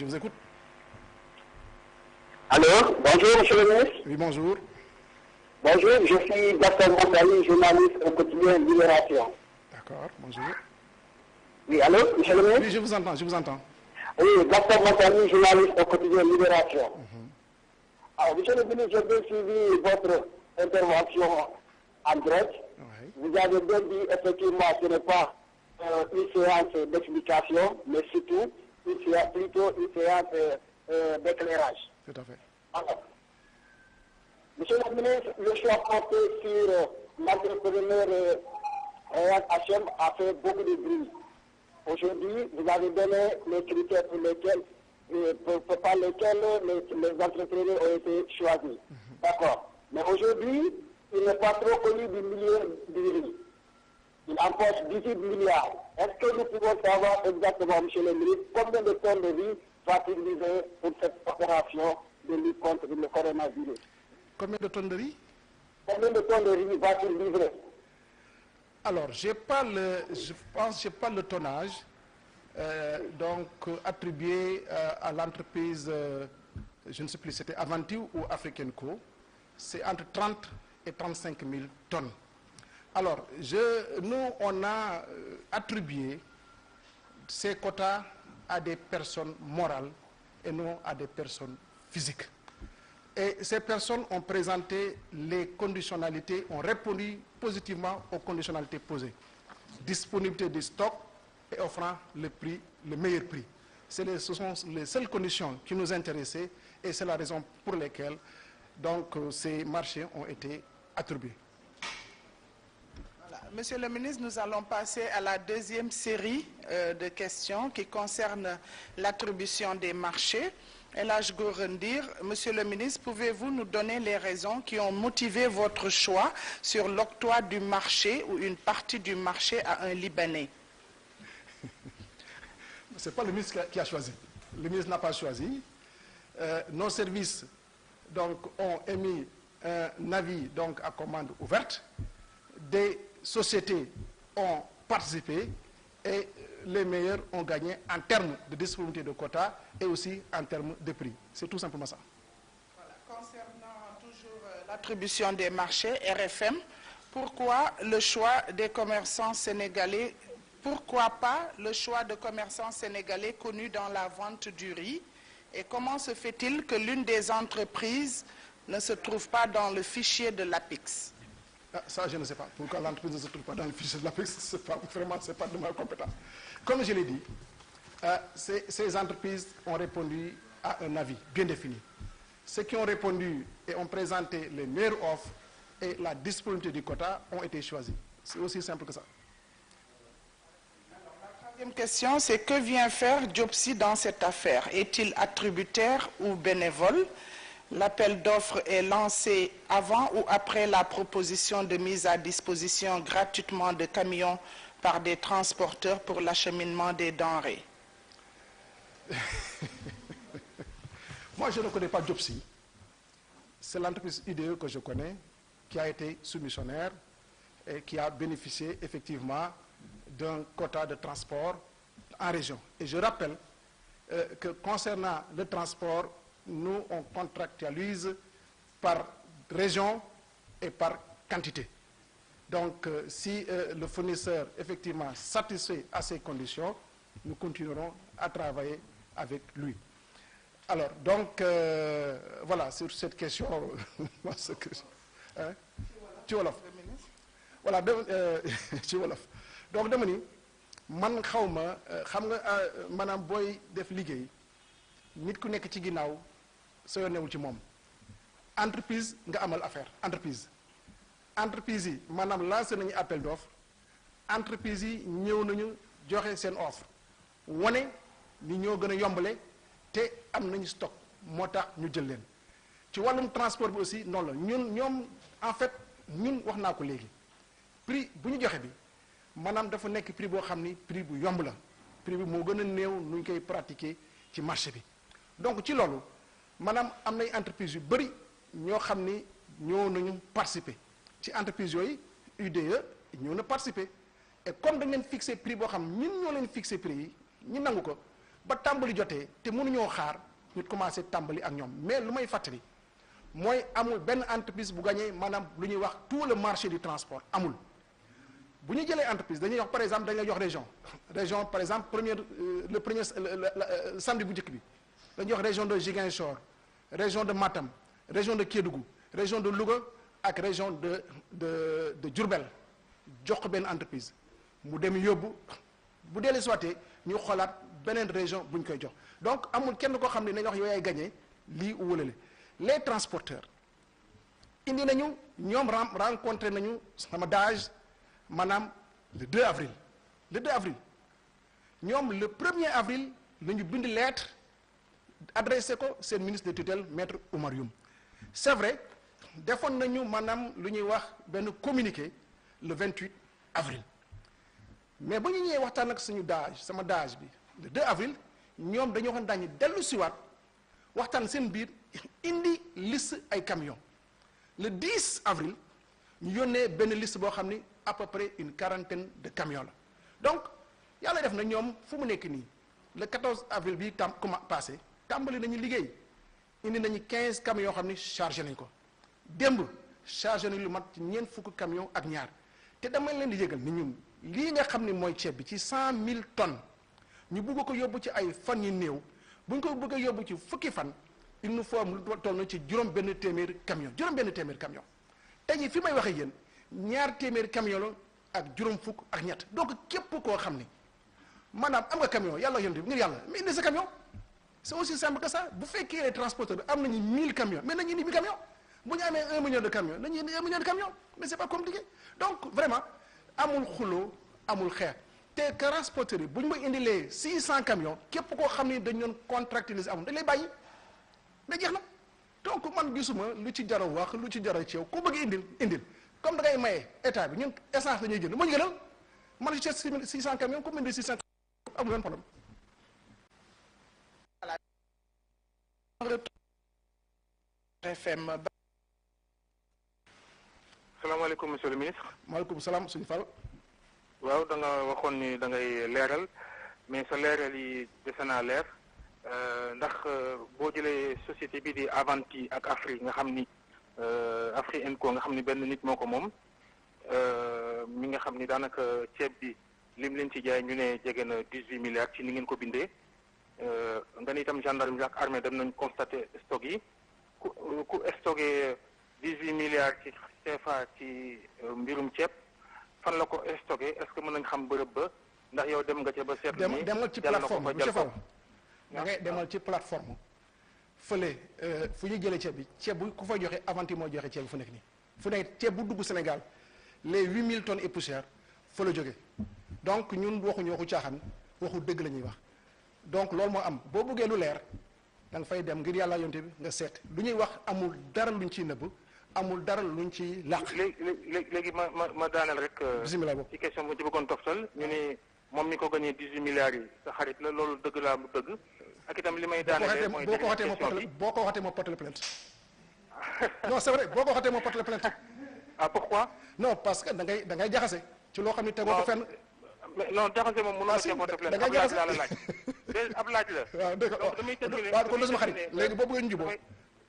je vous écoute. Allô, bonjour, monsieur le ministre. Oui, bonjour. Bonjour, je suis Gaston Montali, journaliste au quotidien Libération. D'accord, bonjour. Oui, allô, monsieur le ministre. Oui, je vous entends, je vous entends. Oui, Gaston Montali, journaliste au quotidien Libération. Alors, monsieur le ministre, j'ai bien suivi votre intervention en direct. Oui. Vous avez bien dit, effectivement, ce n'est pas une séance d'explication, mais surtout plutôt une séance d'éclairage. Tout à fait. Alors, monsieur le ministre, le choix porté sur l'entrepreneur Ryan Hachem a fait beaucoup de bruit. Aujourd'hui, vous avez donné les critères pour lesquels, par lesquels les entrepreneurs ont été choisis. D'accord. Mais aujourd'hui, il n'est pas trop connu du milieu du riz. Il empoche 18 milliards. Est-ce que nous pouvons savoir exactement, monsieur le ministre, combien de tonnes de riz va-t-il livrer pour cette opération de lutte contre le coronavirus? Combien de tonnes de riz? Combien de tonnes de riz va-t-il livrer? Alors, je pense que je n'ai pas le tonnage attribué à l'entreprise, je ne sais plus, c'était Avanti ou African Co. C'est entre 30 et 35 000 tonnes. Alors, nous, on a attribué ces quotas à des personnes morales et non à des personnes physiques. Et ces personnes ont présenté les conditionnalités, ont répondu positivement aux conditionnalités posées. Disponibilité des stocks et offrant le meilleur prix. Ce sont les seules conditions qui nous intéressaient et c'est la raison pour laquelle ces marchés ont été attribués. Voilà. Monsieur le ministre, nous allons passer à la deuxième série de questions qui concernent l'attribution des marchés. Elhadj Gora Ndir, monsieur le ministre, pouvez-vous nous donner les raisons qui ont motivé votre choix sur l'octroi du marché ou une partie du marché à un Libanais? Ce n'est pas le ministre qui a choisi. Le ministre n'a pas choisi. Nos services ont émis un avis à commande ouverte. Des sociétés ont participé et les meilleurs ont gagné en termes de disponibilité de quotas et aussi en termes de prix. C'est tout simplement ça. Voilà. Concernant toujours l'attribution des marchés, RFM, pourquoi le choix des commerçants sénégalais, pourquoi pas le choix de commerçants sénégalais connus dans la vente du riz? Et comment se fait-il que l'une des entreprises ne se trouve pas dans le fichier de l'APIX? Ça, je ne sais pas. Pourquoi l'entreprise ne se trouve pas dans le fichier de l'APIX? Ce n'est pas de ma compétence. Comme je l'ai dit, ces entreprises ont répondu à un avis bien défini. Ceux qui ont répondu et ont présenté les meilleures offres et la disponibilité du quota ont été choisis. C'est aussi simple que ça. Alors, la troisième question, c'est que vient faire Diopsi dans cette affaire? Est-il attributaire ou bénévole? L'appel d'offres est lancé avant ou après la proposition de mise à disposition gratuitement de camions par des transporteurs pour l'acheminement des denrées? Moi, je ne connais pas Diopsi. C'est l'entreprise IDE que je connais, qui a été soumissionnaire et qui a bénéficié effectivement d'un quota de transport en région. Et je rappelle que concernant le transport, nous, on contractualise par région et par quantité. Donc, si le fournisseur, effectivement, satisfait à ces conditions, nous continuerons à travailler avec lui. Alors, voilà, sur cette question, ci wolof voilà ci wolof donc dama ni man xawma xam nga maanaam booy def liggéey nit ku nekk ci ginnaaw sa yoon newul ci moom entreprise nga amal affaire entreprise yi maanaam lancé nañu appel d'offre entreprise yi ñëw nañu joxe seen offre wane ni ñoo gën a yombale te am nañu stock moo tax ñu jël leen ci wàllum transport bi aussi noonu la ñoom en fait ñun wax naa ko léegi prix bu ñu joxe bi maanaam dafa nekk prix boo xam ni prix bu yomb la prix bi moo gën a néew nu ñu koy pratiquer ci marché bi donc ci loolu maanaam am nay entreprise yu bëri ñoo xam ni ñoo nañu participer ci entreprise yooyu UDE ñoo na participer et comme dañ leen fixé prix boo xam ñun ñoo leen fixé prix yi ñu nangu ko ba tàmbali jotee te mënuñoo xaar ñu commencé tàmbali ak ñoom mais lu may fàttali mooy amul benn entreprise bu gagné maanaam lu ñuy wax tout le marché du transport amul. bu ñu jëlee entreprise dañuy wax par exemple dañuy jox région par exemple le premier samedi bu njëkk bi dañuy wax région de Ziguinchor région de Matam région de Kédougou région de Louga ak région de Diourbel jox ko benn entreprise mu dem yóbbu bu dellu soité ñu xoolaat beneen région bu ñu koy jox donc amul kenn koo xam ne nañu wax yow yaay gagné lii wëlale les transporteurs indi nañu ñoom rencontré nañu sama DAGE maanaam le 2 avril ñoom le 1er avril la ñu bind lettre adressé ko seen ministre de tutelle maître Oumar Youm c'est vrai defoon nañu maanaam lu ñuy wax benn communiqué le 28 avril mais ba ñu ñëwee waxtaan ak suñu DAGE sama DAGE bi le 2 avril ñoom dañoo xam daañu dellu siwaat waxtaan seen biir indi liste ay camions le 10 avril ñu yónnee benn liste boo xam ni à peu près une quarantaine de camions la donc yàlla def na ñoom fu mu nekk nii le 14 avril bi passé tàmbali nañu liggéey indi nañu 15 camions yoo xam ni chargé nañ ko démb chargé nañu lu mat ci ñeent fukk camions ak ñaar te dama leen di yëgal ni ñun lii nga xam ni mooy ceeb bi ci 100 000 tonnes ñu bugg ko yóbbu ci ay fan yu néew bu ñu ko bëgg a yóbbu ci fukki fan il nous faut am lu toll na ci juróom benn téeméer camion tey jii fi may waxee yéen ñaar téeméer camion la ak juróom fukk ak ñett donc képp koo xam ni maanaam am nga camion yàlla yonte bi ngir yàlla mais indi sa camion c'est aussi simple que ça bu fekkee les transporteurs am nañu 1000 camions mais nañu indi 1000 camions bu ñu amee 1 million de camions nañu indi 1 million de camions mais c'est pas compliqué donc vraiment amul xuloo amul xeex te transporteurs yi bu ñu ma indilee 600 camions képp koo xam ni dañu doon contractualiser amul dañ lay bàyyi mais jeex na donc man gisuma lu ci jar a wax lu ci jar a ceew ku bëgg indil comme da ngay maye état bi ñun essence la ñuy jënd moo ñu gënal man ci 600 camions comme indi 600 amul benn problème. salaamaaleykum monsieur le ministre. maaleykum salaam suñu Fall. waaw da nga waxoon ni da ngay leeral mais sa leeral yi dese naa leer ndax boo jëlee société bi di Avanti ak Afri nga xam ni Afri Enco nga xam ni benn nit moo ko moom mi nga xam ni daanaka ceeb bi lim leen ci jaay ñu ne jege na 18 milliards ci ni ngeen ko bindee nga ni itam gendarmerie ak armée dem nañ constaté stock yi ku stocké 18 milliards ci CFA ci mbirum ceeb fan la ko stocké est-ce que mën nañ xam bërëb ba ndax yow dem nga ca ba seetlu ni demal ci plateforme monsieur Fall da ngay demal ci plateforme fële fu ñu jëlee ceeb bi ceeb bu ku fay joxe Avanti moo joxe ceeb bi fu nekk nii fu nekk ceeb bu dugg Sénégal les 8000 tonnes et poussière fa la jóge donc ñun waxuñu waxu caaxaan waxu dëgg la ñuy wax donc loolu moo am boo bëggee lu leer da nga fay dem ngir yàlla yonte bi nga seet lu ñuy wax amul dara luñ ciy nëbb amul dara luñ ci làq. léegi ma daaneel rek. bisimilah boobu ci question bu ci bëggoon toftal ñu ni moom mi ko gagné 18 milliards yi sa xarit la loolu dëgg laa lu dëgg ak itam li may daanelee mooy boo ko waxatee ma porte la plainte non c'est vrai boo ko waxatee ma porte la plainte. ah pourquoi. non parce que da ngay jaxase ci loo xam ne tegoo ko fenn. non jaxase moom mënoo cee porte plainte ab laaj laa la laaj. ab laaj la. waaw dëgg donc damay terminer waaw kon du sama xarit léegi boo bëggee ñu jubóo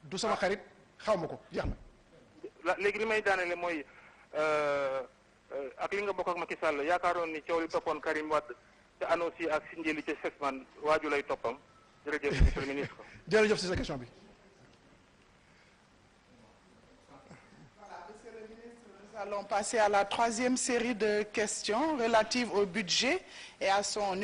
du sama xarit xaw ma ko jeex na. léegi li may daanele mooy ak li nga bokk ak Macky Sall yaakaaroon ni coow li toppoon Karim Wade te ANOCI ak Sindiély ca Sesman waaju lay toppam jërëjëf monsieur le ministre. jërëjëf si sa question bi. Voilà, monsieur le ministre, nous allons passer à la troisième série de questions relatives au budget et à son